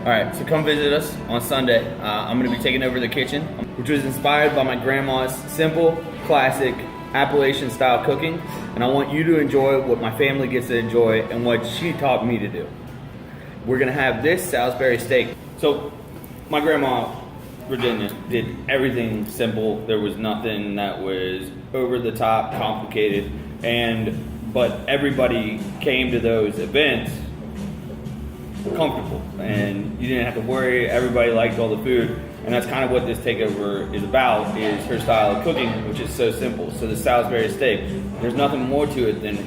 Alright, so come visit us on Sunday. I'm going to be taking over the kitchen, which was inspired by my grandma's simple, classic, Appalachian style cooking. And I want you to enjoy what my family gets to enjoy and what she taught me to do. We're going to have this Salisbury steak. So my grandma, Virginia, did everything simple. There was nothing that was over the top, complicated. But everybody came to those events comfortable, and you didn't have to worry. Everybody liked all the food, and that's kind of what this takeover is about, is her style of cooking, which is so simple. So the Salisbury steak, there's nothing more to it than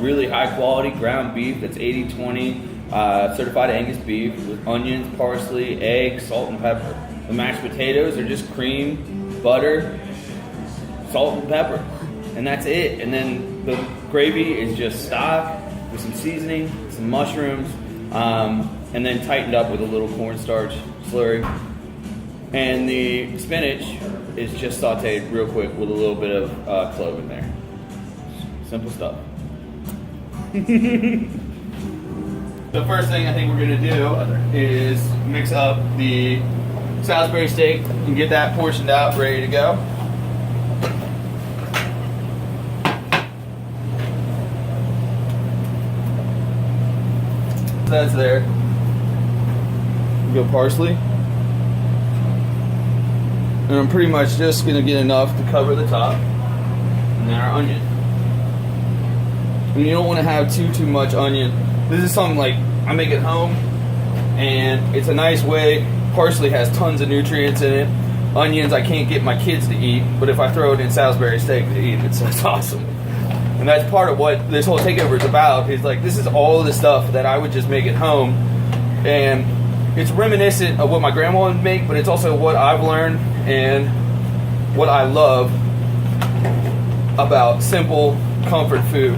really high quality ground beef that's 80/20 certified Angus beef with onions, parsley, eggs, salt, and pepper. The mashed potatoes are just cream, butter, salt, and pepper, and that's it. And then the gravy is just stock with some seasoning, some mushrooms, and then tightened up with a little cornstarch slurry. And the spinach is just sauteed real quick with a little bit of clove in there. Simple stuff. The first thing I think we're gonna do is mix up the Salisbury steak and get that portioned out, ready to go. That's there. Go parsley. And I'm pretty much just gonna get enough to cover the top. And then our onion. And you don't want to have too much onion. This is something like I make at home, and it's a nice way. Parsley has tons of nutrients in it. Onions I can't get my kids to eat, but if I throw it in Salisbury steak to eat, it's awesome. And that's part of what this whole takeover is about, is like, this is all the stuff that I would just make at home. And it's reminiscent of what my grandma would make, but it's also what I've learned and what I love about simple comfort food.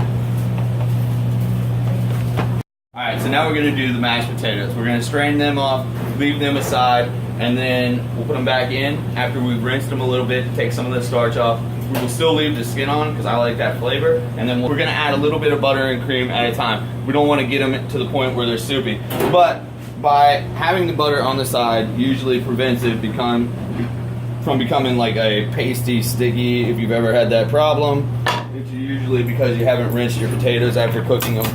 Alright, so now we're going to do the mashed potatoes. We're going to strain them off, leave them aside, and then we'll put them back in after we've rinsed them a little bit, take some of the starch off. We will still leave the skin on because I like that flavor, and then we're going to add a little bit of butter and cream at a time. We don't want to get them to the point where they're soupy, but by having the butter on the side usually prevents it from becoming like a pasty, sticky. If you've ever had that problem, it's usually because you haven't rinsed your potatoes after cooking them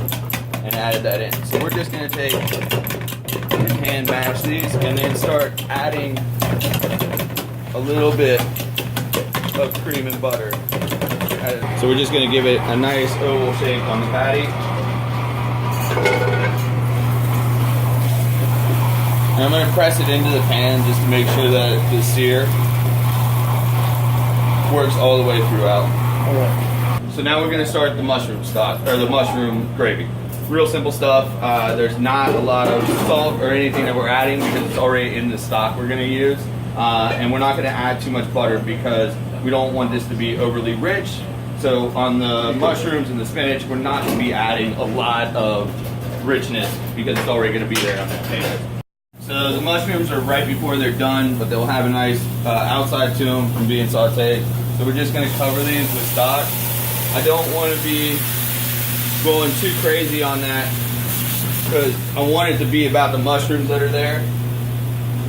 and added that in. So we're just going to take and hand mash these and then start adding a little bit of cream and butter. So we're just going to give it a nice oval shape on the patty. And I'm going to press it into the pan just to make sure that the sear works all the way throughout. Alright. So now we're going to start the mushroom stock, or the mushroom gravy. Real simple stuff. There's not a lot of salt or anything that we're adding because it's already in the stock we're going to use. And we're not going to add too much butter because we don't want this to be overly rich. So on the mushrooms and the spinach, we're not going to be adding a lot of richness because it's already going to be there on the potatoes. So the mushrooms are right before they're done, but they'll have a nice outside to them from being sauteed. So we're just going to cover these with stock. I don't want to be going too crazy on that because I want it to be about the mushrooms that are there.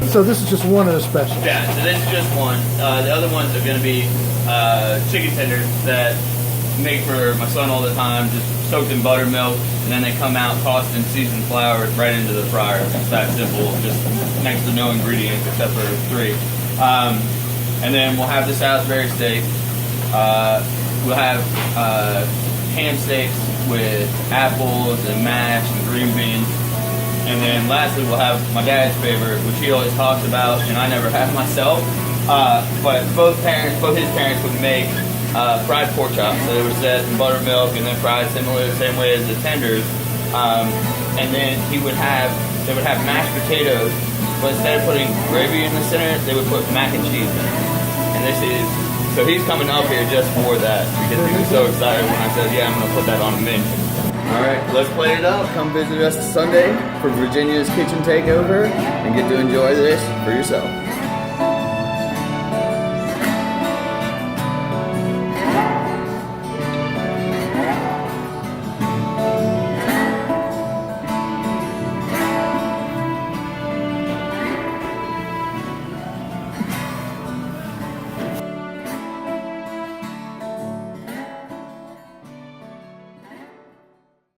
So this is just one of the specials? Yeah, so this is just one. The other ones are going to be chicken tenders that make for my son all the time, just soaked in buttermilk, and then they come out tossed in seasoned flour right into the fryer. It's that simple, just next to no ingredients except for 3. And then we'll have the Salisbury steak. We'll have ham steaks with apples and mash and green beans. And then lastly, we'll have my dad's favorite, which he always talks about, and I never have myself. But both his parents would make fried pork chops. So they were set in buttermilk and then fried similar, the same way as the tenders. And then they would have mashed potatoes, but instead of putting gravy in the center, they would put mac and cheese in it. And so he's coming up here just for that because he was so excited when I said, yeah, I'm gonna put that on the menu. All right, let's plate it up. Come visit us Sunday for Virginia's Kitchen Takeover and get to enjoy this for yourself.